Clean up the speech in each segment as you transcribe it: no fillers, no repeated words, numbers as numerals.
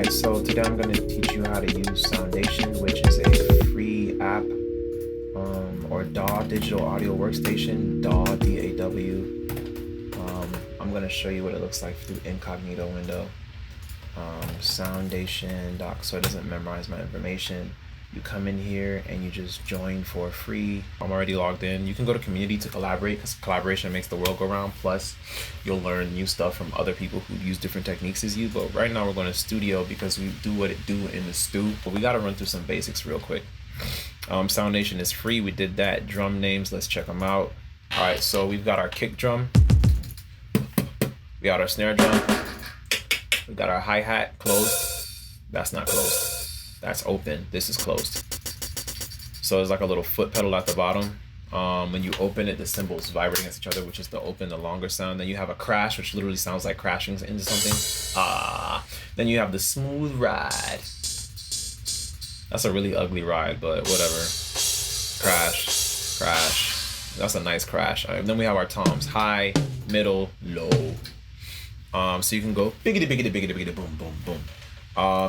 Alright, so today I'm going to teach you how to use Soundation, which is a free app or DAW, Digital Audio Workstation, DAW, D-A-W. I'm going to show you what it looks like through incognito window. Soundation doc, so it doesn't memorize my information. You come in here and you just join for free. I'm already logged in. You can go to community to collaborate because collaboration makes the world go round. Plus, you'll learn new stuff from other people who use different techniques as you. But right now we're going to studio because we do what it do in the stew. But we got to run through some basics real quick. Soundation is free. We did that. Drum names, let's check them out. All right, so we've got our kick drum. We got our snare drum. We got our hi-hat closed. That's not closed. That's open. This is closed. So there's like a little foot pedal at the bottom. When you open it, the cymbals vibrate against each other, which is the open, the longer sound. Then you have a crash, which literally sounds like crashing into something. Then you have the smooth ride. That's a really ugly ride, but whatever. Crash, crash. That's a nice crash. Then we have our toms: high, middle, low. So you can go biggity, biggity, biggity, biggity, boom, boom, boom.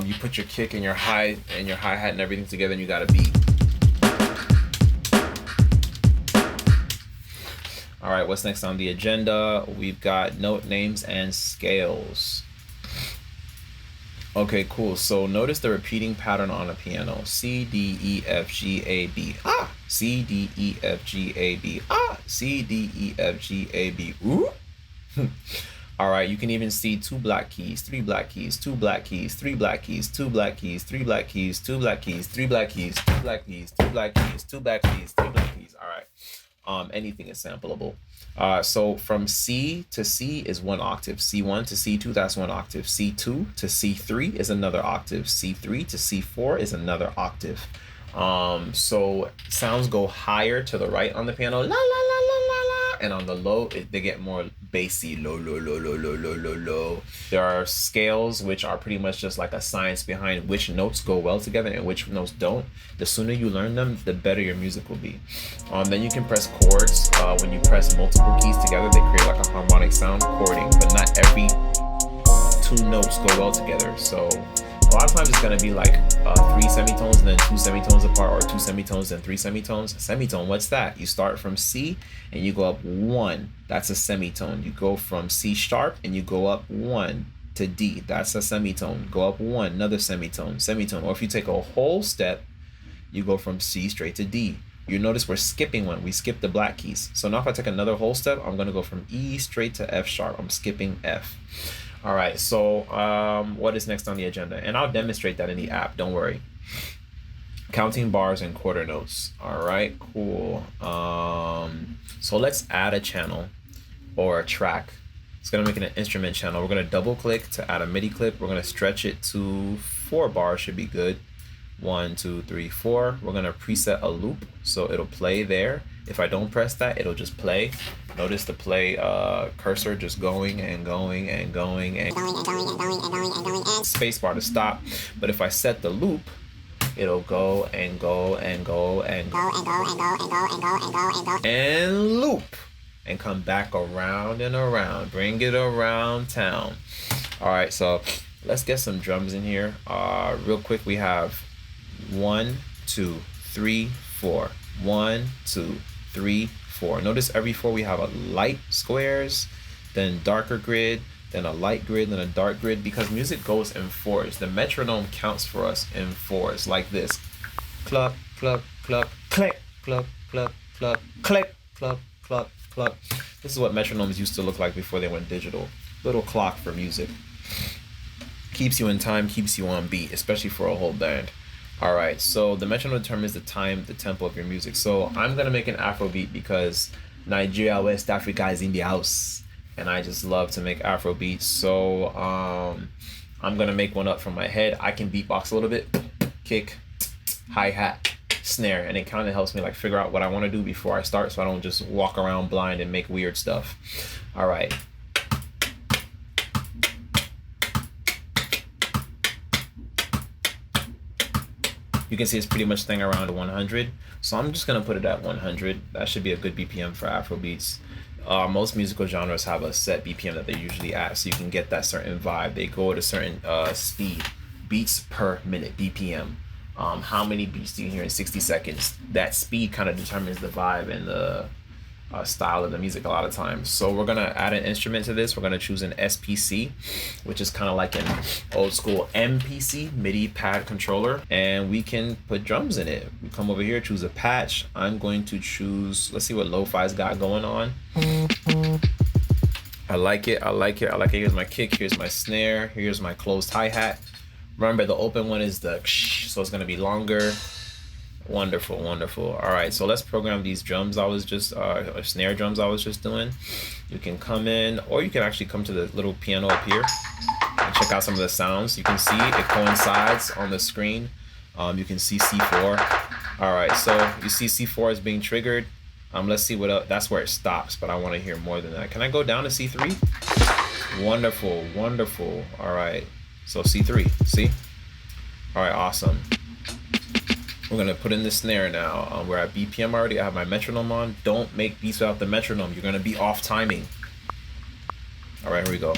You put your kick and your hi hat and everything together, and you got a beat. All right, what's next on the agenda? We've got note names and scales. Okay, cool. So notice the repeating pattern on a piano: C, D, E, F, G, A, B. Ah, C, D, E, F, G, A, B. Ah, C, D, E, F, G, A, B. Ooh. All right, you can even see 2 black keys, 3 black keys, 2 black keys, 3 black keys, 2 black keys, 3 black keys, 2 black keys, 3 black keys, 2 black keys, 2 black keys, 2 black keys, 3 black keys. All right, anything is sampleable. So from C to C is 1 octave. C1 to C2, that's 1 octave. C2 to C3 is another octave. C3 to C4 is another octave. So sounds go higher to the right on the piano, la la la la la la, and on the low they get more bassy, low low low low low low low low. There are scales which are pretty much just like a science behind which notes go well together and which notes don't. The sooner you learn them, the better your music will be. Then you can press chords. When you press multiple keys together, they create like a harmonic sound chording, but not every 2 notes go well together. So a lot of times it's going to be like 3 semitones and then 2 semitones apart, or 2 semitones and 3 semitones. Semitone, what's that? You start from C and you go up 1. That's a semitone. You go from C sharp and you go up 1 to D. That's a semitone. Go up 1, another semitone, semitone. Or if you take a whole step, you go from C straight to D. You notice we're skipping 1. We skip the black keys. So now if I take another whole step, I'm going to go from E straight to F sharp. I'm skipping F. All right, so what is next on the agenda? And I'll demonstrate that in the app, don't worry. Counting bars and quarter notes. All right, cool. So let's add a channel or a track. It's gonna make it an instrument channel. We're gonna double click to add a MIDI clip. We're gonna stretch it to 4 bars, should be good. 1, 2, 3, 4. We're gonna preset a loop, so it'll play there. If I don't press that, it'll just play. Notice the play cursor just going and going and going and spacebar to stop. But if I set the loop, it'll go and go and go and go and go and go and go and go and go and go and loop and come back around and around. Bring it around town. All right, so let's get some drums in here. Real quick, we have 1, 2, 3, 4. 1, 2, 3, 4. Notice every 4 we have a light squares, then darker grid, then a light grid, then a dark grid, because music goes in 4s. The metronome counts for us in 4s, like this. Cluck, cluck, cluck, click, cluck, cluck, cluck, click, cluck, cluck, cluck. This is what metronomes used to look like before they went digital. Little clock for music. Keeps you in time, keeps you on beat, especially for a whole band. All right, so the metronome determines the time, the tempo of your music. So I'm gonna make an Afrobeat because Nigeria, West Africa is in the house, and I just love to make Afrobeats. So I'm gonna make one up from my head. I can beatbox a little bit, kick, hi-hat, snare, and it kind of helps me like figure out what I want to do before I start, so I don't just walk around blind and make weird stuff. All right. You can see it's pretty much staying around 100. So I'm just gonna put it at 100. That should be a good BPM for Afrobeats. Most musical genres have a set BPM that they usually at, so you can get that certain vibe. They go at a certain speed. beats per minute, BPM. How many beats do you hear in 60 seconds? That speed kind of determines the vibe and the style of the music a lot of times. So we're gonna add an instrument to this. We're gonna choose an SPC, which is kind of like an old school MPC, MIDI pad controller, and we can put drums in it. We come over here, choose a patch. I'm going to choose, let's see what lo-fi's got going on. I like it. Here's my kick, here's my snare, here's my closed hi-hat. Remember, the open one is the ksh, so it's gonna be longer. Wonderful. All right, so let's program these drums I was just snare drums I was just doing. You can come in, or you can actually come to the little piano up here and check out some of the sounds. You can see it coincides on the screen. You can see C4. All right, so you see C4 is being triggered. Let's see what else. That's where it stops, but I want to hear more than that. Can I go down to C3? Wonderful. All right, so C3, see? All right, awesome. We're gonna put in the snare now. We're at BPM already. I have my metronome on. Don't make beats without the metronome. You're gonna be off timing. All right, here we go.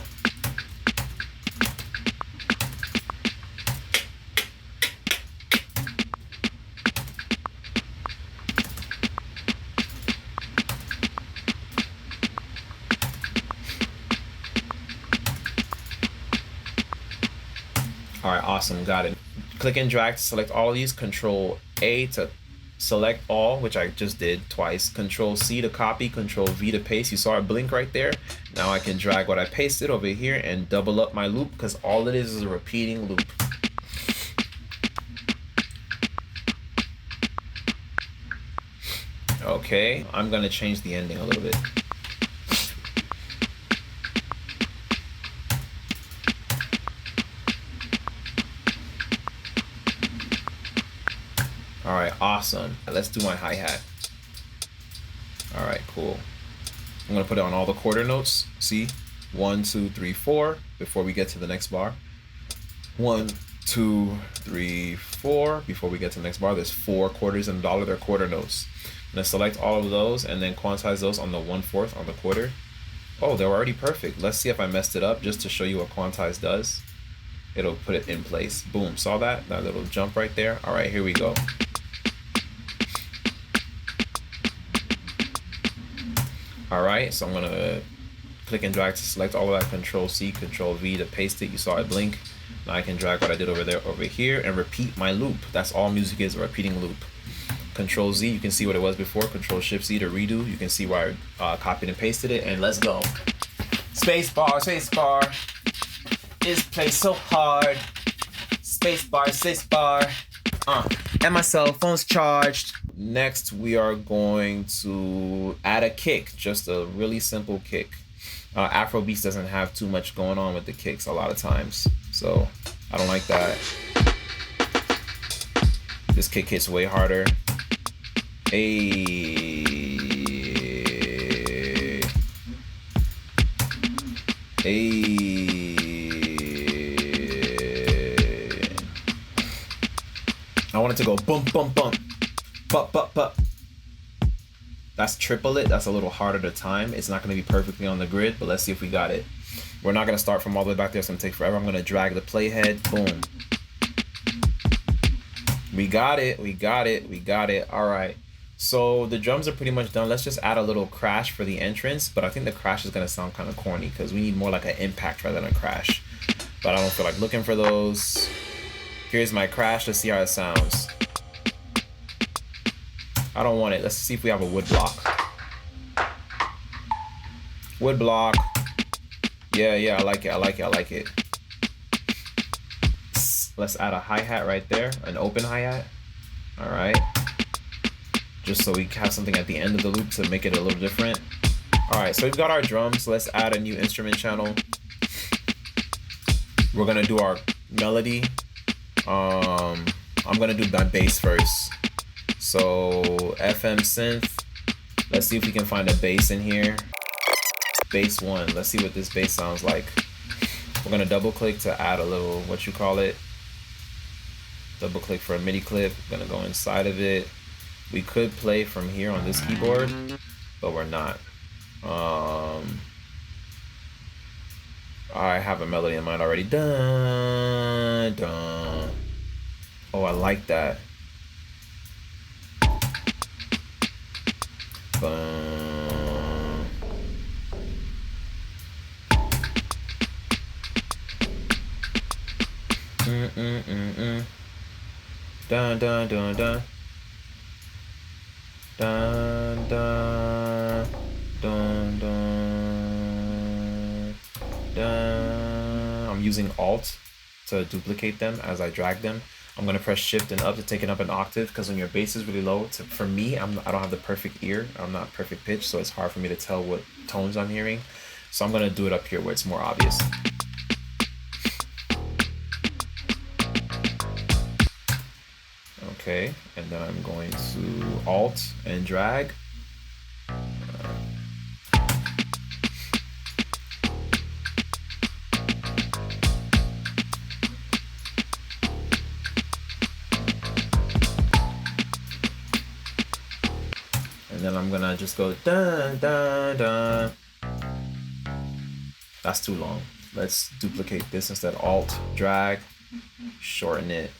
All right, awesome, got it. Click and drag to select all of these. Control A to select all, which I just did twice. Control C to copy, Control V to paste. You saw it blink right there. Now I can drag what I pasted over here and double up my loop, because all it is a repeating loop. Okay, I'm gonna change the ending a little bit. All right, awesome. Let's do my hi-hat. All right, cool. I'm gonna put it on all the quarter notes. See, 1, 2, 3, 4, before we get to the next bar. 1, 2, 3, 4, before we get to the next bar. There's 4 quarters in a dollar, they're quarter notes. I'm gonna select all of those and then quantize those on the 1/4 on the quarter. Oh, they're already perfect. Let's see if I messed it up, just to show you what quantize does. It'll put it in place. Boom, saw that? That little jump right there. All right, here we go. All right, so I'm gonna click and drag to select all of that. Control C, Control V to paste it. You saw it blink. Now I can drag what I did over there over here and repeat my loop. That's all music is, a repeating loop. Control Z, you can see what it was before. Control Shift Z to redo. You can see where I copied and pasted it, and let's go. Space bar. This plays so hard. Space bar. And my cell phone's charged. Next, we are going to add a kick, just a really simple kick. Afrobeats doesn't have too much going on with the kicks a lot of times, so I don't like that. This kick hits way harder. Hey. I want it to go boom, boom, boom. But. That's triple it. That's a little harder to time. It's not going to be perfectly on the grid, but let's see if we got it. We're not going to start from all the way back there. It's going to take forever. I'm going to drag the playhead. Boom. We got it. All right. So the drums are pretty much done. Let's just add a little crash for the entrance, but I think the crash is going to sound kind of corny because we need more like an impact rather than a crash. But I don't feel like looking for those. Here's my crash. Let's see how it sounds. I don't want it. Let's see if we have a wood block. Wood block. Yeah, I like it. Let's add a hi-hat right there, an open hi-hat. All right. Just so we have something at the end of the loop to make it a little different. All right, so we've got our drums. Let's add a new instrument channel. We're gonna do our melody. I'm gonna do my bass first. So FM synth. Let's see if we can find a bass in here. Bass 1. Let's see what this bass sounds like. We're gonna double click to add a little, double click for a MIDI clip. I'm gonna go inside of it. We could play from here on this keyboard, but we're not. I have a melody in mind already. Dun, dun. Oh, I like that. Dun dun dun dun. Dun dun dun dun dun. I'm using Alt to duplicate them as I drag them. I'm gonna press Shift and up to take it up an octave, because when your bass is really low, for me, I don't have the perfect ear. I'm not perfect pitch, so it's hard for me to tell what tones I'm hearing. So I'm gonna do it up here where it's more obvious. Okay, and then I'm going to Alt and drag. And then I'm gonna just go dun dun dun. That's too long. Let's duplicate this instead. Alt, drag, shorten it.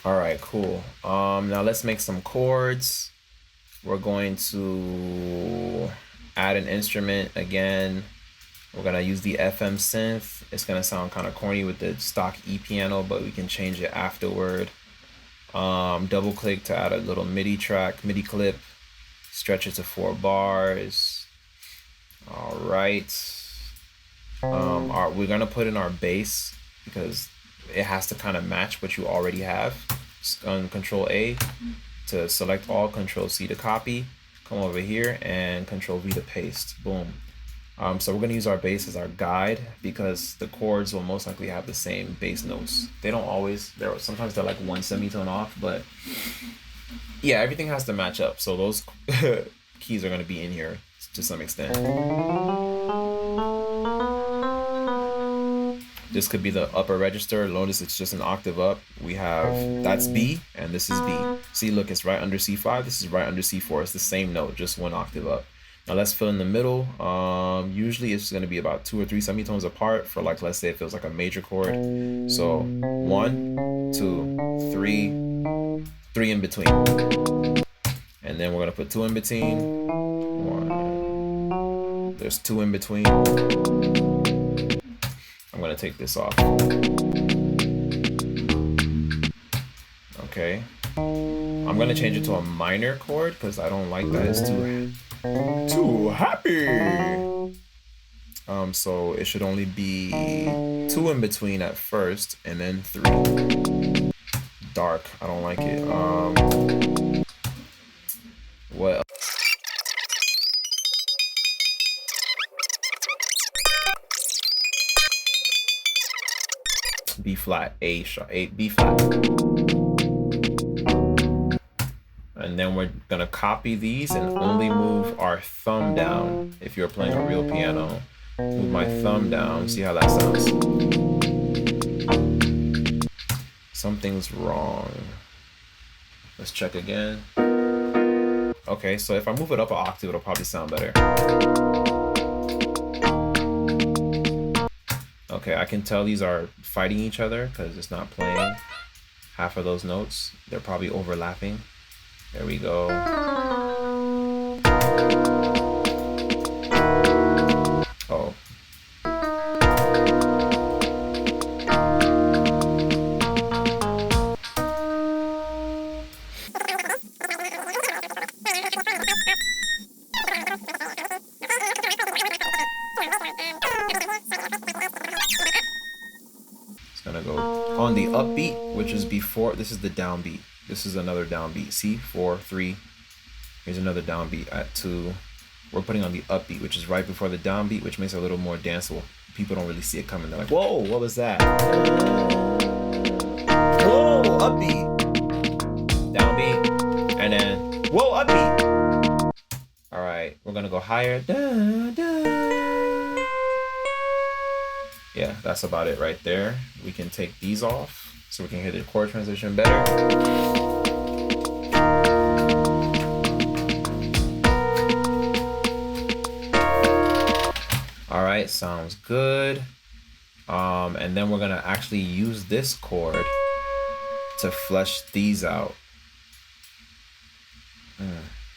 All right, cool. Now let's make some chords. We're going to add an instrument again. We're gonna use the FM synth. It's gonna sound kind of corny with the stock E piano, but we can change it afterward. Double click to add a little MIDI track, MIDI clip. Stretch it to 4 bars. All right. We're gonna put in our bass because it has to kind of match what you already have. Control A to select all, Control C to copy, come over here and Control V to paste. Boom. So we're gonna use our bass as our guide because the chords will most likely have the same bass notes. They don't always, sometimes they're like 1 semitone off, but yeah, everything has to match up. So those keys are gonna be in here to some extent. This could be the upper register. Notice it's just an octave up. We have, that's B, and this is B. See, look, it's right under C5. This is right under C4. It's the same note, just 1 octave up. Now let's fill in the middle. Usually it's gonna be about 2 or 3 semitones apart for, like, let's say it feels like a major chord. So 1, 2, 3, 3 in between. And then we're gonna put 2 in between. 1. There's 2 in between. I'm gonna take this off. Okay. I'm gonna change it to a minor chord because I don't like that. It's too happy. So it should only be 2 in between at first and then 3. Dark. I don't like it. What else? B flat, A sharp, B flat. And then we're gonna copy these and only move our thumb down. If you're playing a real piano, move my thumb down, see how that sounds. Something's wrong. Let's check again. Okay, so if I move it up an octave, it'll probably sound better. Okay, I can tell these are fighting each other because it's not playing half of those notes. They're probably overlapping. There we go. Oh. Gonna go on the upbeat, which is before, this is the downbeat. This is another downbeat. See, 4, 3. Here's another downbeat at 2. We're putting on the upbeat, which is right before the downbeat, which makes it a little more danceable. People don't really see it coming. They're like, whoa, what was that? Whoa, upbeat. Downbeat. And then, whoa, upbeat. All right, we're gonna go higher. Da, da. Yeah, that's about it right there. We can take these off so we can hear the chord transition better. All right, sounds good. And then we're gonna actually use this chord to flesh these out.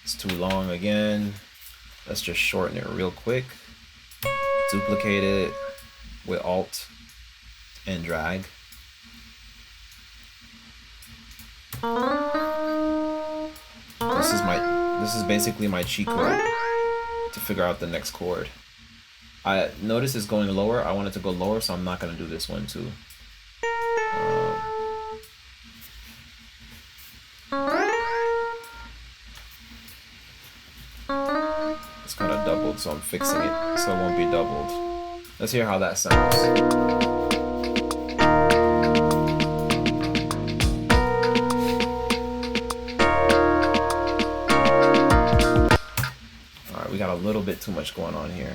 It's too long again. Let's just shorten it real quick. Duplicate it with Alt and drag. This is basically my cheat code to figure out the next chord. I notice it's going lower. I want it to go lower, so I'm not gonna do this one too. It's kind of doubled, so I'm fixing it so it won't be doubled. Let's hear how that sounds. Alright, we got a little bit too much going on here.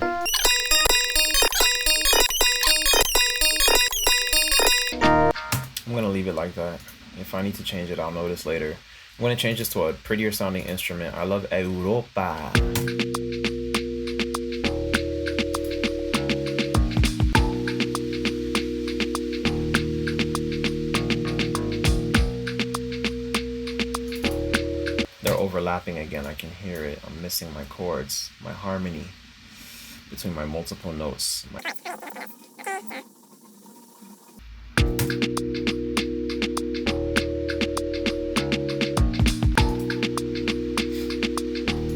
I'm gonna leave it like that. If I need to change it, I'll notice later. I'm gonna change this to a prettier sounding instrument. I love Europa. They're overlapping again. I can hear it. I'm missing my chords, my harmony between my multiple notes.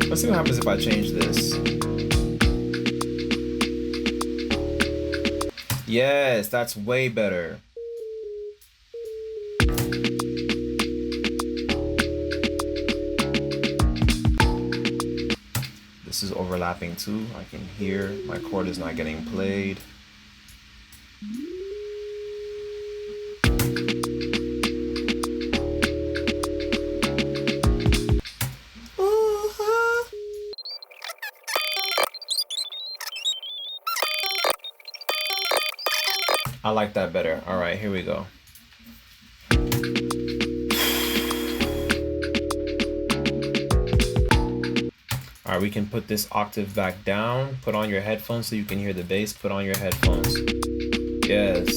Let's see what happens if I change this. Yes, that's way better. This is overlapping too. I can hear my chord is not getting played. I like that better. All right, here we go. All right, we can put this octave back down. Put on your headphones so you can hear the bass. Put on your headphones. Yes.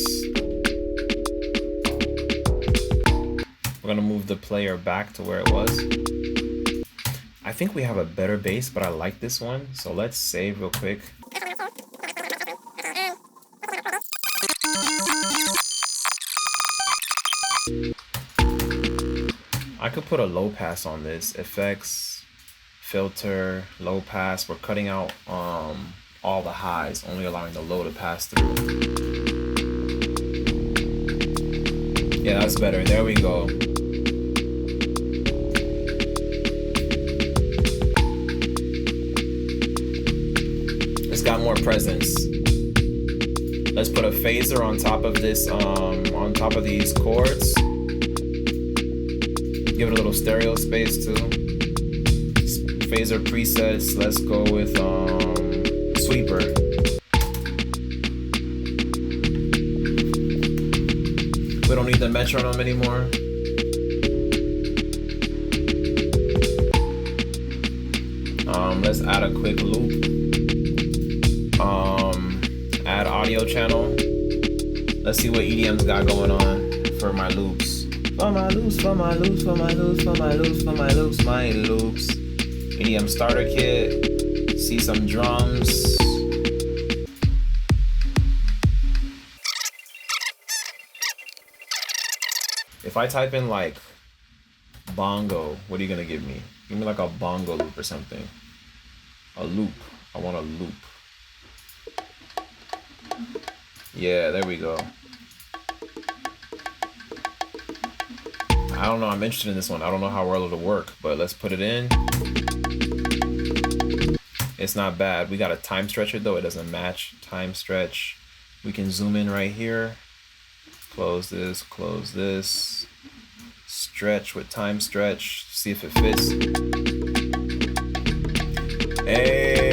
We're gonna move the player back to where it was. I think we have a better bass, but I like this one. So let's save real quick. I could put a low pass on this. Effects, filter, low pass. We're cutting out all the highs, only allowing the low to pass through. Yeah, that's better. There we go. It's got more presence. Let's put a phaser on top of this, on top of these chords. Give it a little stereo space too. Phaser presets, let's go with sweeper. We don't need the metronome anymore. Let's add a quick loop. Add audio channel. Let's see what EDM's got going on for my loops. For my loops, for my loops, for my loops, for my loops, for my loops, my loops. EDM starter kit. See some drums. If I type in like bongo, what are you gonna give me? Give me like a bongo loop or something. A loop. I want a loop. Yeah, there we go. I don't know, I'm interested in this one. I don't know how well it'll work, but let's put it in. It's not bad. We got a time stretcher though, it doesn't match. Time stretch. We can zoom in right here. Close this, stretch with time stretch, see if it fits. Hey!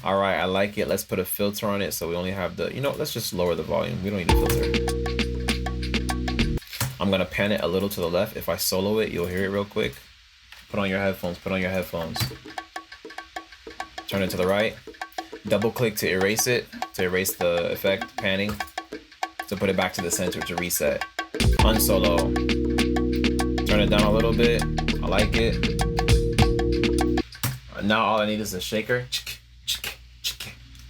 All right, I like it. Let's put a filter on it so we only have the, you know, let's just lower the volume. We don't need a filter. I'm gonna pan it a little to the left. If I solo it, you'll hear it real quick. Put on your headphones, put on your headphones. Turn it to the right. Double click to erase it, to erase the effect, panning. To put it back to the center to reset. Unsolo. Turn it down a little bit. I like it. Now all I need is a shaker.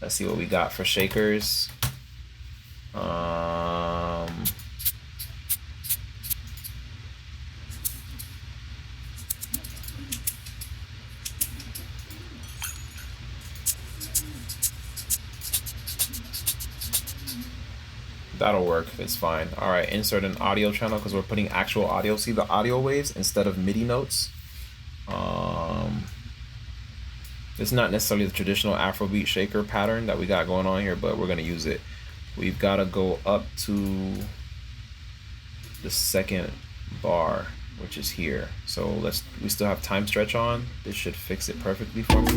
Let's see what we got for shakers. That'll work, it's fine. All right, insert an audio channel because we're putting actual audio. See the audio waves instead of MIDI notes? It's not necessarily the traditional Afrobeat shaker pattern that we got going on here, but we're gonna use it. We've gotta go up to the second bar, which is here. So we still have time stretch on. This should fix it perfectly for me.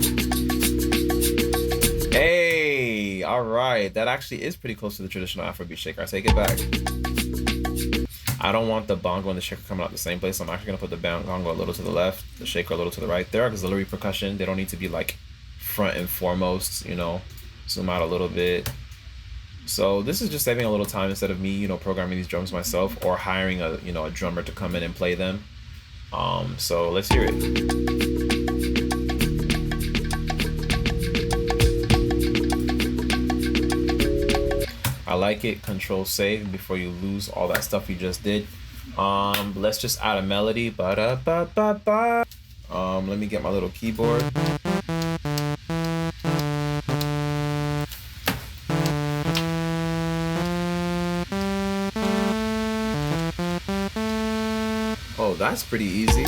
Hey, all right. That actually is pretty close to the traditional Afrobeat shaker. I take it back. I don't want the bongo and the shaker coming out the same place. I'm actually gonna put the bongo a little to the left, the shaker a little to the right. They're auxiliary percussion. They don't need to be like front and foremost, you know, zoom out a little bit. So this is just saving a little time instead of me, you know, programming these drums myself or hiring a, you know, a drummer to come in and play them. So let's hear it. I like it. Control save before you lose all that stuff you just did. Let's just add a melody. Ba-da-ba-ba-ba. Let me get my little keyboard. Oh, that's pretty easy.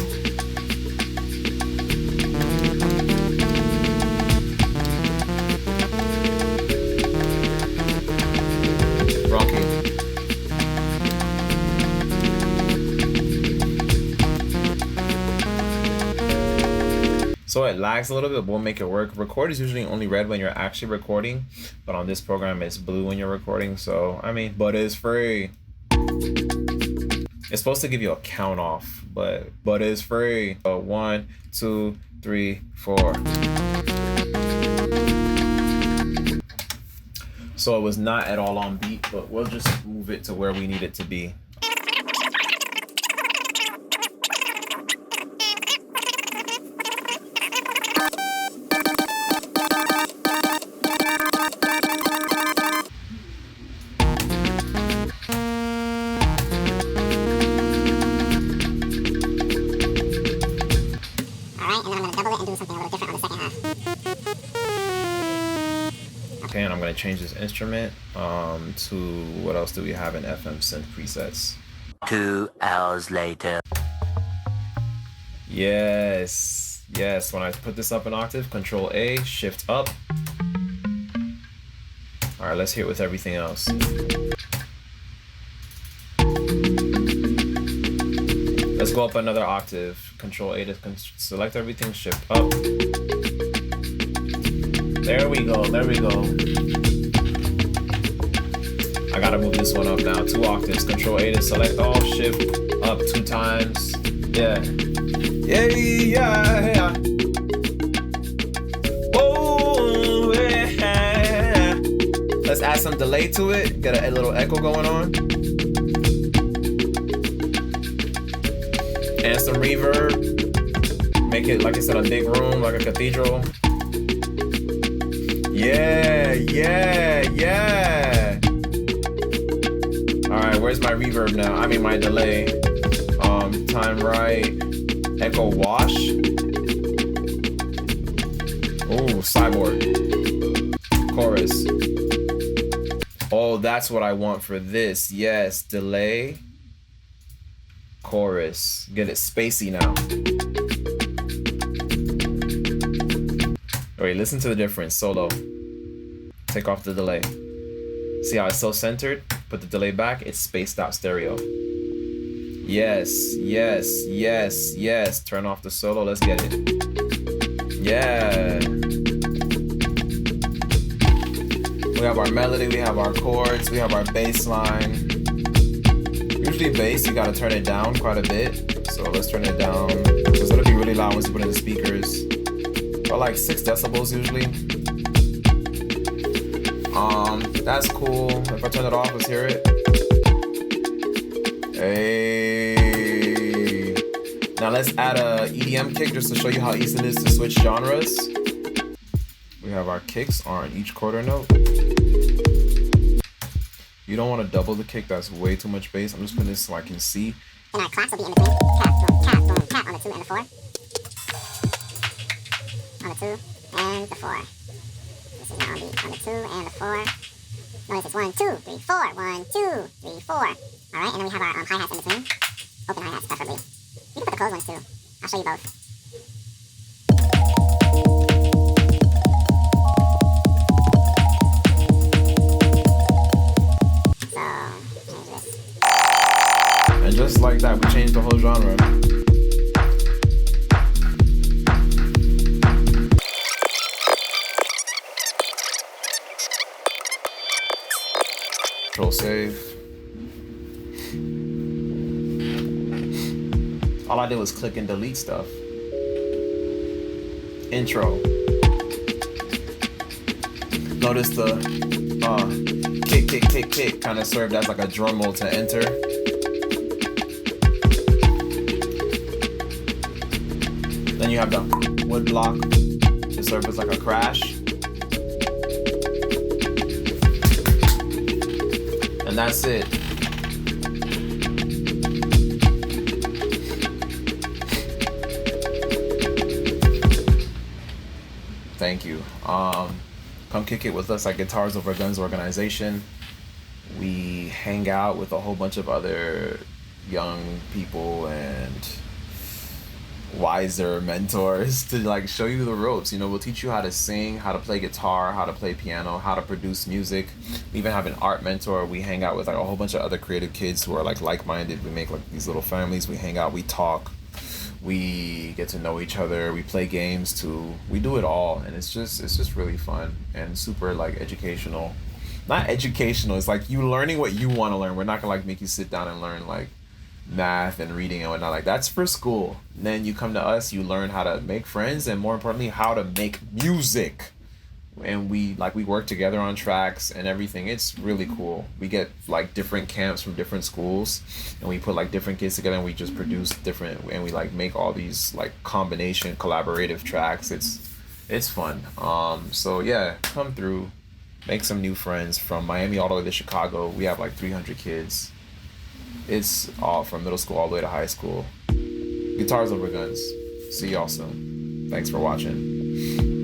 So it lags a little bit, but we'll make it work. Record is usually only red when you're actually recording, but on this program it's blue when you're recording. So, I mean, but it's free. It's supposed to give you a count off, but it's free. 1, 2, 3, 4. So it was not at all on beat, but we'll just move it to where we need it to be. And I'm going to change this instrument to what else do we have in FM synth presets? 2 hours later. Yes, when I put this up an octave, Control A, Shift up. All right, let's hear it with everything else. Let's go up another octave, Control A to select everything, Shift up. There we go. I gotta move this one up now, 2 octaves. Control A to select all, Shift up 2 times. Yeah. Oh, yeah. Let's add some delay to it, get a little echo going on. And some reverb. Make it, like I said, a big room, like a cathedral. Yeah. All right, where's my reverb now? I mean my delay. Time right. Echo wash. Ooh, cyborg. Chorus. Oh, that's what I want for this. Yes, delay. Chorus. Get it spacey now. Wait, listen to the difference. Solo. Take off the delay. See how it's so centered? Put the delay back, it's spaced out stereo. Yes. Turn off the solo, let's get it. Yeah. have our melody, we have our chords, we have our bass line. Usually bass, you gotta turn it down quite a bit. So let's turn it down. Because it'll be really loud once you put it in the speakers. But like 6 decibels usually. That's cool. If I turn it off, let's hear it. Hey. Now let's add a EDM kick just to show you how easy it is to switch genres. We have our kicks on each quarter note. You don't want to double the kick, that's way too much bass. I'm just putting this so I can see. And our claps will be in between. Tap, boom, tap, boom, tap on the 2 and the 4. On the 2 and the 4. This is now on the 2 and the 4. Notice it's 1, 2, 3, 4. 1, 2, 3, 4. Alright, and then we have our hi-hats in between. Open hi-hats, preferably. You can put the closed ones too. I'll show you both. And just like that, we changed the whole genre. Control save. All I did was click and delete stuff. Intro. Notice the kick, kick, kick, kick kind of served as like a drum roll to enter. Then you have the wood block to serve as like a crash. And that's it. Thank you. Come kick it with us at Guitars Over Guns organization. We hang out with a whole bunch of other young people and wiser mentors to like show you the ropes. You know, we'll teach you how to sing, how to play guitar, how to play piano, how to produce music. We even have an art mentor. We hang out with like a whole bunch of other creative kids who are like-minded. We make like these little families. We hang out, we talk, we get to know each other, we play games too. We do it all, and it's just really fun and super like educational. Not educational, it's like you learning what you want to learn. We're not gonna like make you sit down and learn like math and reading and whatnot. Like that's for school. And then you come to us, you learn how to make friends and more importantly how to make music. And we work together on tracks and everything. It's really cool. We get like different camps from different schools and we put like different kids together and we just produce different, and we like make all these like combination collaborative tracks. It's fun. So yeah, come through, make some new friends from Miami all the way to Chicago. We have like 300 kids. It's all from middle school all the way to high school. Guitars Over Guns. See y'all soon. Thanks for watching.